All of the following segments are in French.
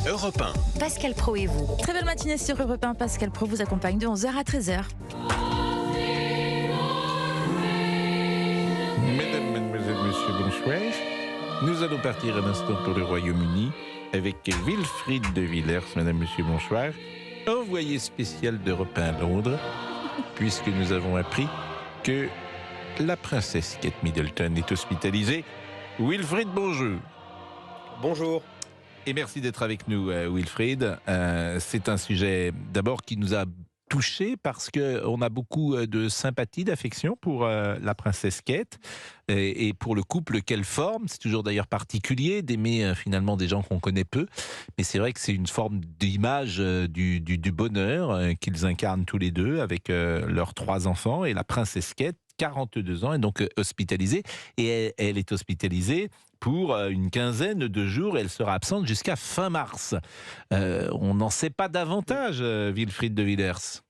Europe 1. Pascal Pro et vous. Très belle matinée sur Europe 1. Pascal Pro vous accompagne de 11h à 13h. Mesdames, Mademoiselles, Messieurs, bonsoir. Nous allons partir un instant pour le Royaume-Uni avec Wilfried de Villers. Mesdames, Messieurs, bonsoir. Envoyé spécial d'Europe 1 à Londres, puisque nous avons appris que la princesse Kate Middleton est hospitalisée. Wilfried, bonjour. Bonjour. Et merci d'être avec nous, Wilfried. C'est un sujet d'abord qui nous a touchés parce qu'on a beaucoup de sympathie, d'affection pour la princesse Kate et pour le couple qu'elle forme. C'est toujours d'ailleurs particulier d'aimer finalement des gens qu'on connaît peu. Mais c'est vrai que c'est une forme d'image du bonheur qu'ils incarnent tous les deux avec leurs 3 enfants. Et la princesse Kate, 42 ans, est donc hospitalisée. Et elle est hospitalisée pour une quinzaine de jours. Elle sera absente jusqu'à fin mars. On n'en sait pas davantage, Wilfried de Villers.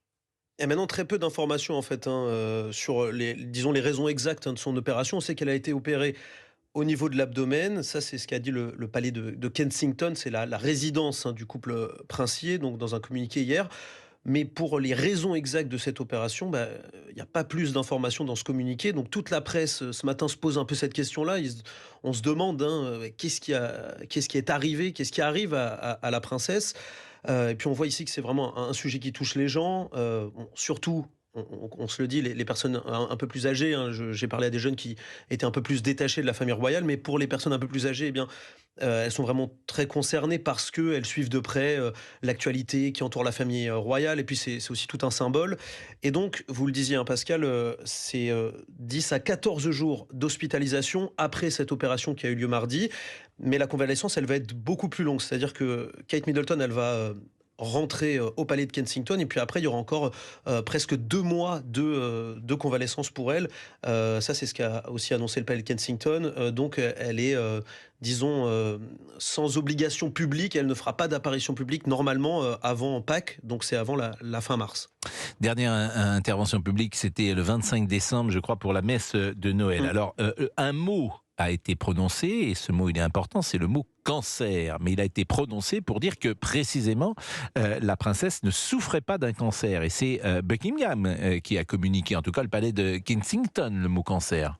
Et maintenant, très peu d'informations en fait sur les raisons exactes de son opération. On sait qu'elle a été opérée au niveau de l'abdomen. Ça, c'est ce qu'a dit le palais de Kensington. C'est la résidence du couple princier, donc dans un communiqué hier. Mais pour les raisons exactes de cette opération, il n'y a pas plus d'informations dans ce communiqué. Donc toute la presse, ce matin, se pose un peu cette question-là. On se demande qu'est-ce qui est arrivé, qu'est-ce qui arrive à la princesse. Et puis on voit ici que c'est vraiment un sujet qui touche les gens, surtout. On se le dit, les personnes un peu plus âgées, j'ai parlé à des jeunes qui étaient un peu plus détachés de la famille royale, mais pour les personnes un peu plus âgées, elles sont vraiment très concernées parce qu'elles suivent de près l'actualité qui entoure la famille royale, et puis c'est aussi tout un symbole. Et donc, vous le disiez, Pascal, c'est 10 à 14 jours d'hospitalisation après cette opération qui a eu lieu mardi, mais la convalescence, elle va être beaucoup plus longue, c'est-à-dire que Kate Middleton, elle va rentrer au palais de Kensington, et puis après il y aura encore presque 2 mois de convalescence pour elle. Ça, c'est ce qu'a aussi annoncé le palais de Kensington. Donc elle est sans obligation publique. Elle ne fera pas d'apparition publique normalement avant Pâques, donc c'est avant la fin mars. Dernière intervention publique, c'était le 25 décembre, je crois, pour la messe de Noël. Alors, un mot a été prononcé, et ce mot il est important, c'est le mot cancer, mais il a été prononcé pour dire que précisément la princesse ne souffrait pas d'un cancer, et c'est Buckingham qui a communiqué, en tout cas le palais de Kensington, le mot cancer.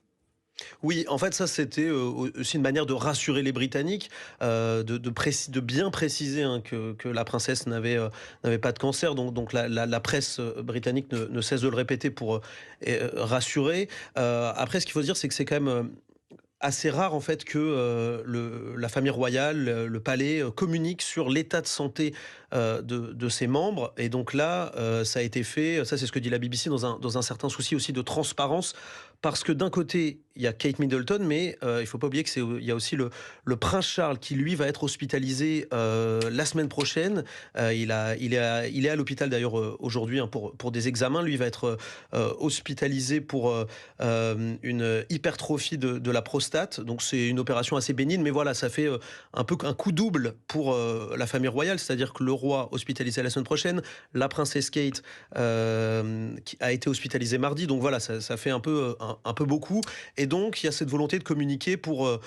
Oui, en fait, ça, c'était aussi une manière de rassurer les Britanniques, de bien préciser que la princesse n'avait pas de cancer. Donc la presse britannique ne cesse de le répéter pour rassurer. Après, ce qu'il faut dire, c'est que c'est quand même assez rare en fait que la famille royale, le palais communique sur l'état de santé de ses membres, et donc là ça a été fait, ça c'est ce que dit la BBC, dans un certain souci aussi de transparence, parce que d'un côté il y a Kate Middleton, mais il faut pas oublier il y a aussi le prince Charles qui lui va être hospitalisé la semaine prochaine. Il est à l'hôpital d'ailleurs aujourd'hui pour des examens. Lui va être hospitalisé pour une hypertrophie de la prostate. Donc c'est une opération assez bénigne, mais voilà, ça fait un peu un coup double pour la famille royale, c'est-à-dire que le roi hospitalisé la semaine prochaine, la princesse Kate qui a été hospitalisée mardi. Donc voilà, ça fait un peu beaucoup. Et donc, il y a cette volonté de communiquer pour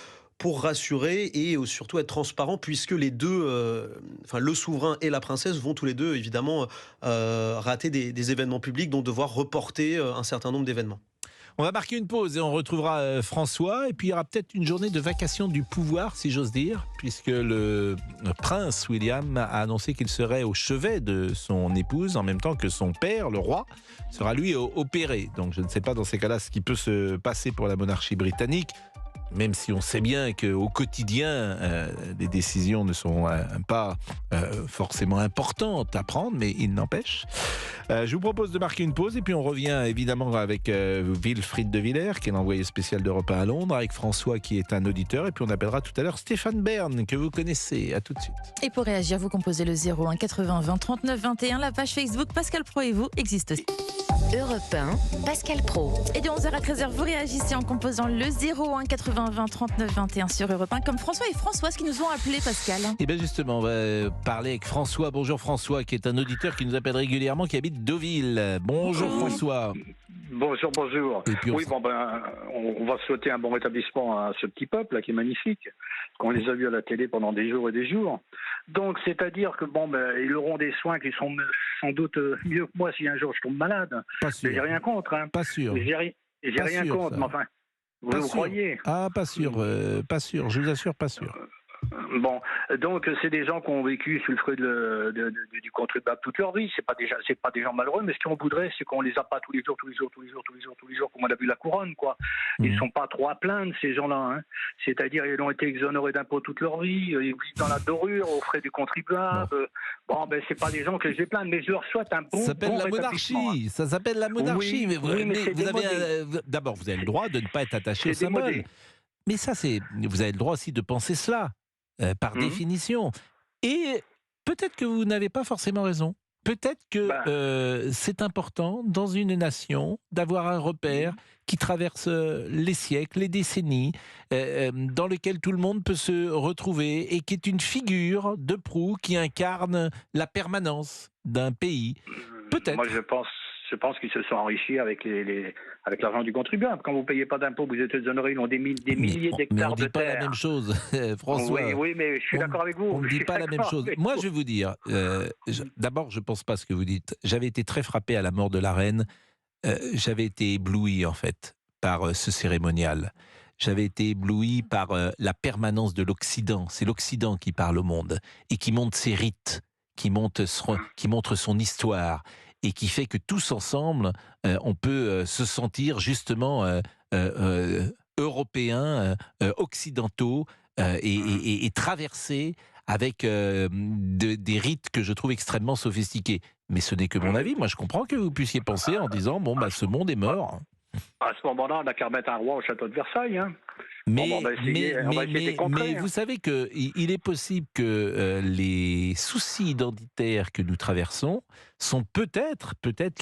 rassurer et surtout être transparent, puisque les deux, le souverain et la princesse, vont tous les deux, évidemment, rater des événements publics, donc devoir reporter un certain nombre d'événements. On va marquer une pause et on retrouvera François, et puis il y aura peut-être une journée de vacation du pouvoir, si j'ose dire, puisque le prince William a annoncé qu'il serait au chevet de son épouse en même temps que son père, le roi, sera lui opéré. Donc je ne sais pas dans ces cas-là ce qui peut se passer pour la monarchie britannique, même si on sait bien qu'au quotidien, les décisions ne sont pas forcément importantes à prendre, mais il n'empêche. Je vous propose de marquer une pause, et puis on revient évidemment avec Wilfried de Villers, qui est l'envoyé spécial d'Europe 1 à Londres, avec François qui est un auditeur, et puis on appellera tout à l'heure Stéphane Bern, que vous connaissez. À tout de suite. Et pour réagir, vous composez le 01 80 20 39 21. La page Facebook Pascal Pro et vous existe aussi. Europe 1, Pascal Pro. Et de 11h à 13h, vous réagissez en composant le 01 80 20 39 21 sur Europe 1, comme François et Françoise qui nous ont appelés, Pascal. Et bien justement, on va parler avec François. Bonjour François, qui est un auditeur qui nous appelle régulièrement, qui habite Deauville. Bonjour François. Bonjour. Et puis on va souhaiter un bon rétablissement à ce petit peuple là, qui est magnifique. On les a vus à la télé pendant des jours et des jours. Donc, c'est-à-dire que ils auront des soins qui sont sans doute mieux que moi si un jour je tombe malade. Pas Mais sûr. j'ai rien contre, hein. Pas sûr. J'ai Pas rien sûr, contre, ça. mais enfin, Pas vous sûr. croyez. Ah, pas sûr, pas sûr. Je vous assure, pas sûr. Bon, donc c'est des gens qui ont vécu sous le feu du contribuable toute leur vie. C'est pas des gens malheureux, mais ce qu'on voudrait, c'est qu'on les a pas tous les jours, comme on a vu la couronne, quoi. Ils sont pas trop à plaindre, ces gens-là, hein. C'est-à-dire, ils ont été exonérés d'impôts toute leur vie, ils vivent dans la dorure, aux frais du contribuable. C'est pas des gens que je vais plaindre, mais je leur souhaite un bon Ça s'appelle bon la rétablissement, hein. monarchie. Ça s'appelle la monarchie. Oui, mais c'est vous avez démodé. d'abord, vous avez le droit de ne pas être attaché au C'est symbole. démodé. Mais ça, vous avez le droit aussi de penser cela, par définition. Et peut-être que vous n'avez pas forcément raison. Peut-être que c'est important dans une nation d'avoir un repère qui traverse les siècles, les décennies, dans lequel tout le monde peut se retrouver et qui est une figure de proue qui incarne la permanence d'un pays. Peut-être. Moi, je pense qu'ils se sont enrichis avec avec l'argent du contribuable. Quand vous ne payez pas d'impôts, vous êtes exonérés, ils ont des milliers Mais on d'hectares ne de dit pas terre. la même chose, François. Oui, mais je suis d'accord avec vous. On ne Je dit suis pas la même d'accord chose. avec Moi, vous. je vais vous dire, d'abord, je ne pense pas ce que vous dites. J'avais été très frappé à la mort de la reine. J'avais été ébloui, en fait, par ce cérémonial. J'avais été ébloui par la permanence de l'Occident. C'est l'Occident qui parle au monde et qui montre ses rites, qui montre son histoire et qui fait que tous ensemble, on peut se sentir justement européens, occidentaux et traverser avec des rites que je trouve extrêmement sophistiqués. Mais ce n'est que mon avis. Moi, je comprends que vous puissiez penser en disant, ce monde est mort. À ce moment-là, on n'a qu'à remettre un roi au château de Versailles, hein. Mais, on va essayer de contrer, mais hein. vous savez qu'il est possible que les soucis identitaires que nous traversons sont peut-être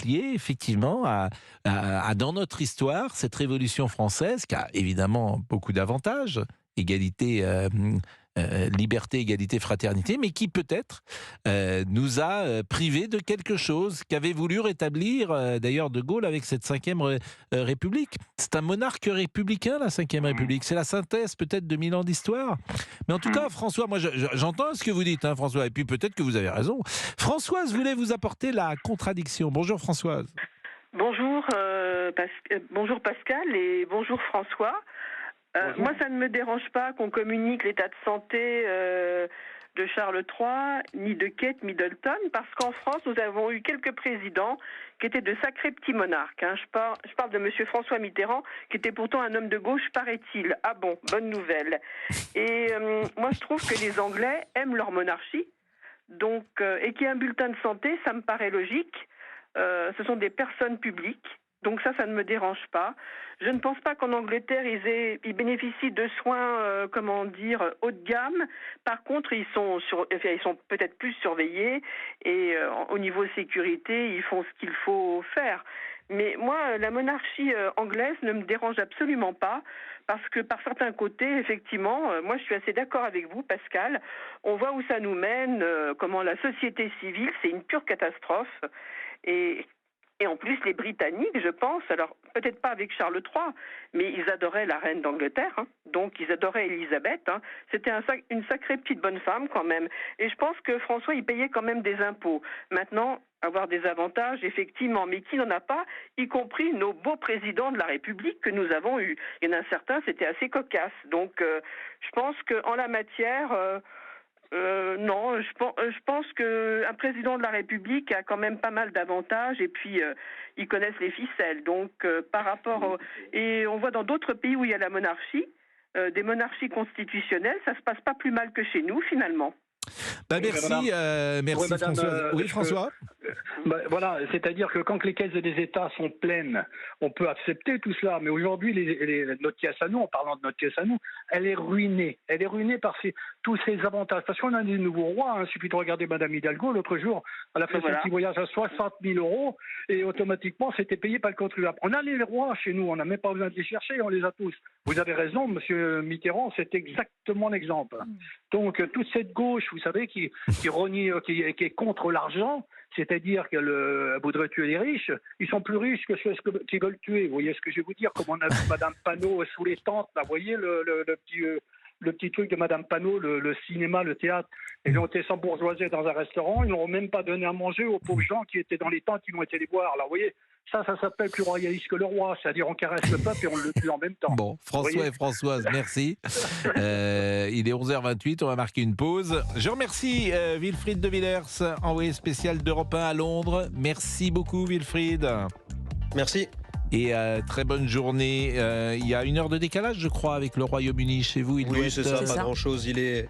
liés effectivement à dans notre histoire, cette révolution française qui a évidemment beaucoup d'avantages, égalité, liberté, égalité, fraternité, mais qui peut-être nous a privés de quelque chose qu'avait voulu rétablir d'ailleurs De Gaulle avec cette 5e République. C'est un monarque républicain, la 5e République. C'est la synthèse peut-être de 1000 ans d'histoire. Mais en tout cas, François, moi j'entends ce que vous dites, hein, François, et puis peut-être que vous avez raison. Françoise voulait vous apporter la contradiction. Bonjour Françoise. Bonjour, bonjour Pascal et bonjour François. Moi, ça ne me dérange pas qu'on communique l'état de santé de Charles III, ni de Kate Middleton, parce qu'en France, nous avons eu quelques présidents qui étaient de sacrés petits monarques, hein. Je parle de M. François Mitterrand, qui était pourtant un homme de gauche, paraît-il. Ah bon, bonne nouvelle. Et moi, je trouve que les Anglais aiment leur monarchie, donc, et qu'il y ait un bulletin de santé, ça me paraît logique. Ce sont des personnes publiques. Donc ça ne me dérange pas. Je ne pense pas qu'en Angleterre, ils bénéficient de soins, haut de gamme. Par contre, ils sont peut-être plus surveillés et au niveau sécurité, ils font ce qu'il faut faire. Mais moi, la monarchie anglaise ne me dérange absolument pas parce que par certains côtés, effectivement, moi je suis assez d'accord avec vous, Pascal. On voit où ça nous mène, comment la société civile, c'est une pure catastrophe. Et en plus, les Britanniques, je pense, alors peut-être pas avec Charles III, mais ils adoraient la reine d'Angleterre, hein, donc ils adoraient Élisabeth. Hein. C'était une sacrée petite bonne femme quand même. Et je pense que François, il payait quand même des impôts. Maintenant, avoir des avantages, effectivement, mais qui n'en a pas, y compris nos beaux présidents de la République que nous avons eus. Il y en a certains, c'était assez cocasse. Donc, je pense qu'en la matière... non, je pense qu'un président de la République a quand même pas mal d'avantages et puis ils connaissent les ficelles. Donc par rapport et on voit dans d'autres pays où il y a la monarchie, des monarchies constitutionnelles, ça se passe pas plus mal que chez nous finalement. Merci, merci madame, François. Oui, François. Voilà, c'est-à-dire que quand les caisses des États sont pleines, on peut accepter tout cela. Mais aujourd'hui, notre caisse à nous, en parlant de notre caisse à nous, elle est ruinée. Elle est ruinée par tous ces avantages. Parce qu'on a des nouveaux rois. Il suffit de regarder Madame Hidalgo. L'autre jour, elle a fait son petit voyage à 60 000 € et automatiquement, c'était payé par le contribuable. On a les rois chez nous. On n'a même pas besoin de les chercher. On les a tous. Vous avez raison, Monsieur Mitterrand, c'est exactement l'exemple. Donc, toute cette gauche, vous savez, qui renie, qui est contre l'argent, c'est-à-dire qu'elle voudrait tuer les riches, ils sont plus riches que ceux qui veulent tuer. Vous voyez ce que je vais vous dire? Comme on a vu Madame Panot sous les tentes, là, vous voyez le le petit truc de Madame Panot, le cinéma, le théâtre. Ils ont été s'embourgeoiser dans un restaurant, ils n'ont même pas donné à manger aux pauvres gens qui étaient dans les tentes, qui ont été les voir. Alors, vous voyez, ça s'appelle plus royaliste que le roi, c'est-à-dire on caresse le peuple et on le tue en même temps. Bon, François et Françoise, merci. Il est 11h28, on va marquer une pause. Je remercie Wilfried de Villers, envoyé spécial d'Europe 1 à Londres. Merci beaucoup Wilfried. Merci. Et très bonne journée. Il y a 1 heure de décalage, je crois, avec le Royaume-Uni chez vous. Oui, c'est ça, pas grand-chose. Il est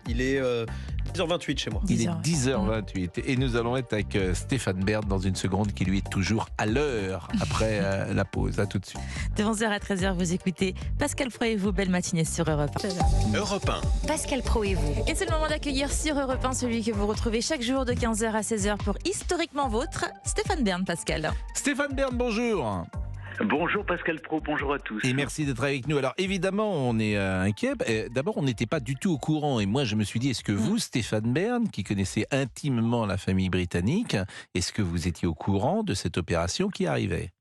10h28 chez moi. Il est 10h28. Et nous allons être avec Stéphane Bern dans une seconde, qui lui est toujours à l'heure après la pause. À tout de suite. De 11h à 13h, vous écoutez Pascal Pro et vous. Belle matinée sur Europe 1. Europe 1. Pascal Pro et vous. Et c'est le moment d'accueillir sur Europe 1 celui que vous retrouvez chaque jour de 15h à 16h pour Historiquement Vôtre, Stéphane Bern, Pascal. Stéphane Bern, bonjour. Bonjour Pascal Pro, bonjour à tous. Et merci d'être avec nous. Alors évidemment, on est inquiet. D'abord, on n'était pas du tout au courant. Et moi, je me suis dit, est-ce que vous, Stéphane Bern, qui connaissez intimement la famille britannique, est-ce que vous étiez au courant de cette opération qui arrivait ?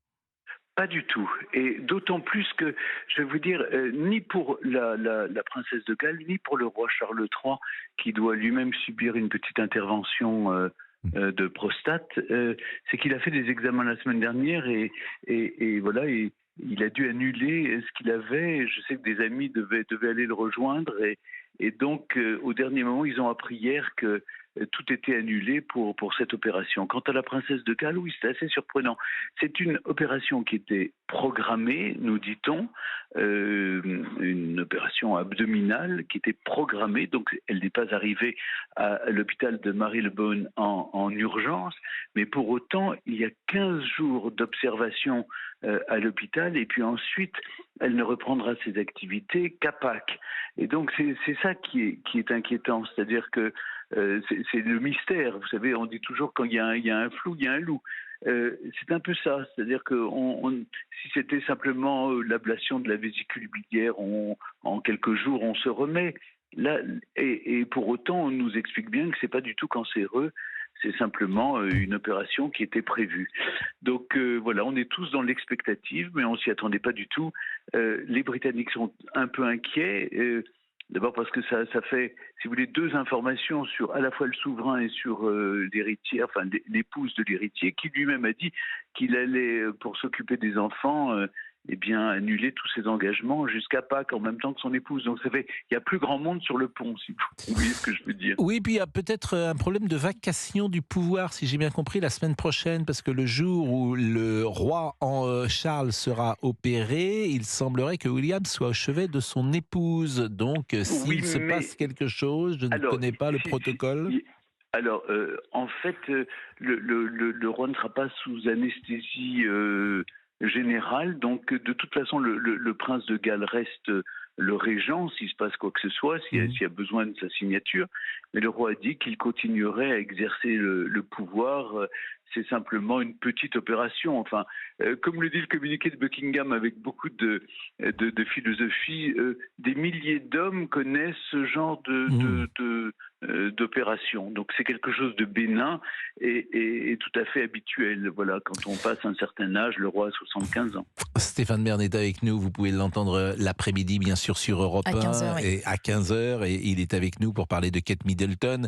Pas du tout. Et d'autant plus que, je vais vous dire, ni pour la princesse de Galles, ni pour le roi Charles III, qui doit lui-même subir une petite intervention de prostate, c'est qu'il a fait des examens la semaine dernière et voilà, il a dû annuler ce qu'il avait. Je sais que des amis devaient aller le rejoindre et donc au dernier moment, ils ont appris hier que tout était annulé pour cette opération. Quant à la princesse de Galles, oui, c'est assez surprenant. C'est une opération qui était programmée, nous dit-on, une opération abdominale qui était programmée, donc elle n'est pas arrivée à l'hôpital de Marylebone en urgence, mais pour autant, il y a 15 jours d'observation à l'hôpital et puis ensuite, elle ne reprendra ses activités qu'à Pâques. Et donc, c'est ça qui est inquiétant, c'est-à-dire que c'est le mystère. Vous savez, on dit toujours quand il y a un flou, il y a un loup. C'est un peu ça, c'est-à-dire que si c'était simplement l'ablation de la vésicule biliaire, en quelques jours, on se remet. Là, et pour autant, on nous explique bien que c'est pas du tout cancéreux. C'est simplement une opération qui était prévue. Donc voilà, on est tous dans l'expectative, mais on s'y attendait pas du tout. Les Britanniques sont un peu inquiets. D'abord parce que ça fait, si vous voulez, deux informations sur à la fois le souverain et sur l'héritière, enfin l'épouse de l'héritier, qui lui-même a dit qu'il allait, pour s'occuper des enfants, annuler tous ses engagements jusqu'à Pâques en même temps que son épouse. Donc ça fait, il y a plus grand monde sur le pont, si vous voyez ce que je veux dire. Oui, puis il y a peut-être un problème de vacation du pouvoir, si j'ai bien compris, la semaine prochaine, parce que le jour où le roi Charles sera opéré, il semblerait que William soit au chevet de son épouse. Donc s'il se passe quelque chose, je ne connais pas le protocole. Alors, en fait, le roi ne sera pas sous anesthésie général, donc de toute façon le prince de Galles reste le régent s'il se passe quoi que ce soit, s'il y a besoin de sa signature, mais le roi a dit qu'il continuerait à exercer le pouvoir. C'est simplement une petite opération. Enfin, comme le dit le communiqué de Buckingham avec beaucoup de philosophie, des milliers d'hommes connaissent ce genre d'opération. Donc c'est quelque chose de bénin et tout à fait habituel. Voilà, quand on passe un certain âge, le roi a 75 ans. Stéphane Bern est avec nous. Vous pouvez l'entendre l'après-midi, bien sûr, sur Europe 1 à 15h. Et il est avec nous pour parler de Kate Middleton,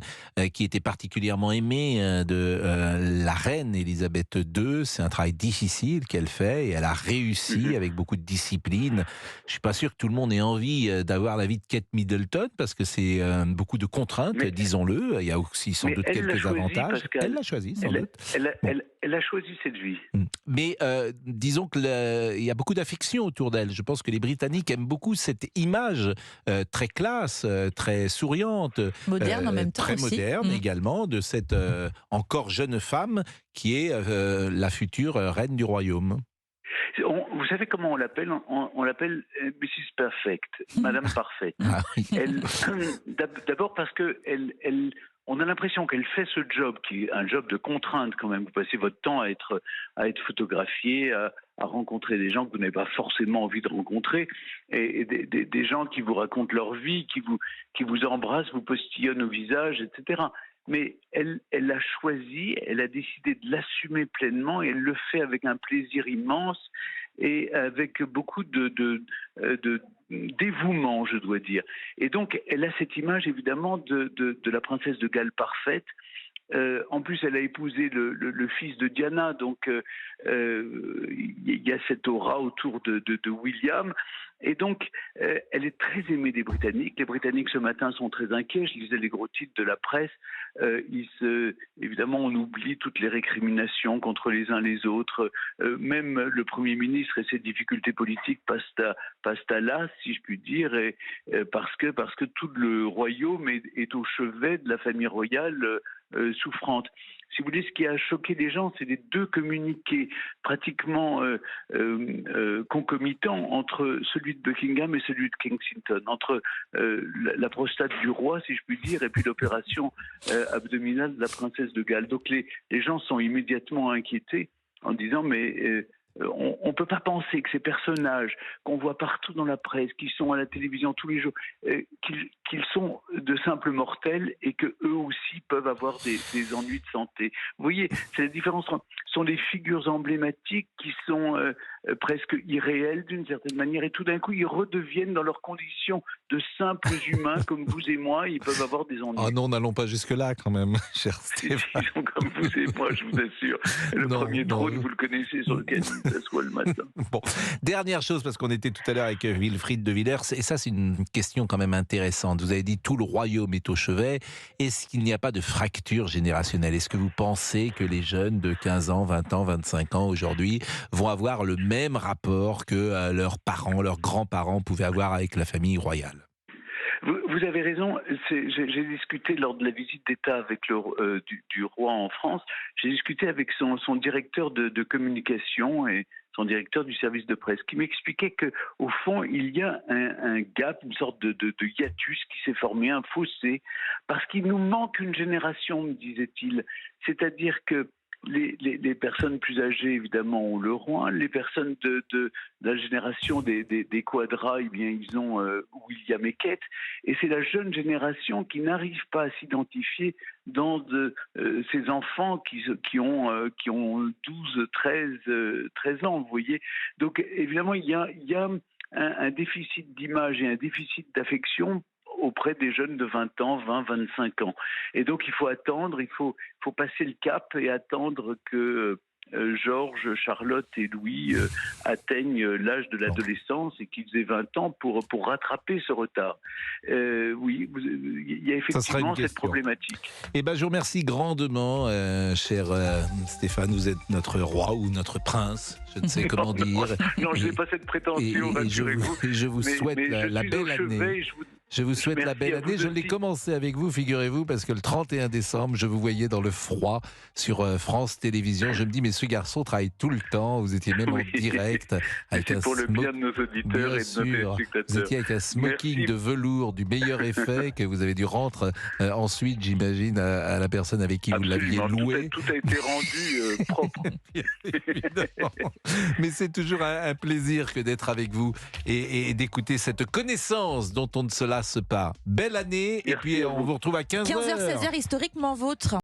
qui était particulièrement aimée de la reine Elisabeth II. C'est un travail difficile qu'elle fait et elle a réussi avec beaucoup de discipline. Je ne suis pas sûr que tout le monde ait envie d'avoir la vie de Kate Middleton parce que c'est beaucoup de contraintes, disons-le. Il y a aussi sans doute quelques avantages. Pascal. Elle l'a choisi, sans doute. Elle a choisi cette vie. Mais disons qu'il y a beaucoup d'affection autour d'elle. Je pense que les Britanniques aiment beaucoup cette image très classe, très souriante. Moderne en même temps très aussi. Moderne également, de cette encore jeune femme qui est la future reine du royaume. Vous savez comment on l'appelle ? On l'appelle Mrs. Perfect, Madame Parfaite. Ah oui. D'abord parce que on a l'impression qu'elle fait ce job, qui est un job de contrainte quand même. Vous passez votre temps à être photographié, à rencontrer des gens que vous n'avez pas forcément envie de rencontrer, et des gens qui vous racontent leur vie, qui vous embrassent, vous postillonnent au visage, etc. Mais elle a choisi, elle a décidé de l'assumer pleinement et elle le fait avec un plaisir immense et avec beaucoup dévouement, je dois dire. Et donc, elle a cette image, évidemment, de la princesse de Galles parfaite. En plus, elle a épousé le fils de Diana, donc il y a cette aura autour de William. Et donc, elle est très aimée des Britanniques. Les Britanniques, ce matin, sont très inquiets. Je lisais les gros titres de la presse. Évidemment, on oublie toutes les récriminations contre les uns les autres. Même le Premier ministre et ses difficultés politiques passent à l'as, si je puis dire, parce que tout le royaume est au chevet de la famille royale souffrante. Si vous voulez, ce qui a choqué les gens, c'est les deux communiqués pratiquement concomitants entre celui de Buckingham et celui de Kensington, entre la prostate du roi, si je puis dire, et puis l'opération abdominale de la princesse de Galles. Donc les gens sont immédiatement inquiétés en disant mais on ne peut pas penser que ces personnages qu'on voit partout dans la presse, qui sont à la télévision tous les jours, qu'ils sont de simples mortels et qu'eux aussi peuvent avoir des ennuis de santé. Vous voyez, c'est la différence. Ce sont des figures emblématiques qui sont presque irréelles d'une certaine manière et tout d'un coup, ils redeviennent dans leurs conditions de simples humains comme vous et moi, ils peuvent avoir des ennuis. Ah non, n'allons pas jusque-là quand même, cher Stéphane. Ils sont comme vous et moi, je vous assure. Le premier trône, vous le connaissez, sur lequel il s'assoit le matin. Bon, dernière chose, parce qu'on était tout à l'heure avec Wilfried de Villers, et ça c'est une question quand même intéressante. Vous avez dit tout le royaume est au chevet. Est-ce qu'il n'y a pas de fracture générationnelle? Est-ce que vous pensez que les jeunes de 15 ans, 20 ans, 25 ans aujourd'hui vont avoir le même rapport que leurs parents, leurs grands-parents pouvaient avoir avec la famille royale? Vous avez raison. J'ai discuté lors de la visite d'État avec du roi en France. J'ai discuté avec son directeur de communication et son directeur du service de presse, qui m'expliquait que au fond il y a un gap, une sorte de hiatus qui s'est formé, un fossé, parce qu'il nous manque une génération, me disait-il. C'est-à-dire que les personnes plus âgées, évidemment, ont le roi. Les personnes de la génération des quadras, eh bien, ils ont William et Kate. Et c'est la jeune génération qui n'arrive pas à s'identifier dans ces enfants qui ont 12, 13 ans, vous voyez. Donc, évidemment, il y a un déficit d'image et un déficit d'affection auprès des jeunes de 20 ans, 20, 25 ans. Et donc, il faut attendre, il faut passer le cap et attendre que Georges, Charlotte et Louis atteignent l'âge de l'adolescence et qu'ils aient 20 ans pour rattraper ce retard. Oui, il y a effectivement cette problématique. Eh ben, je vous remercie grandement, cher Stéphane. Vous êtes notre roi ou notre prince, je ne sais comment dire. Non, je n'ai pas cette prétention, rassurez-vous. Je vous souhaite la belle année. Je vous souhaite la belle année. Je l'ai commencé avec vous, figurez-vous, parce que le 31 décembre, je vous voyais dans le froid sur France Télévisions. Je me dis, mais ce garçon travaille tout le temps. Vous étiez même en direct. C'est pour le bien de nos auditeurs et de nos téléspectateurs. Vous étiez avec un smoking de velours du meilleur effet que vous avez dû rendre ensuite, j'imagine, à la personne avec qui vous l'aviez loué. Tout a été rendu propre. Évidemment. Mais c'est toujours un plaisir que d'être avec vous et d'écouter cette connaissance dont on ne se lasse pas. Belle année. Merci. Et puis on vous retrouve à 15h. 15h, 16h, historiquement vôtre.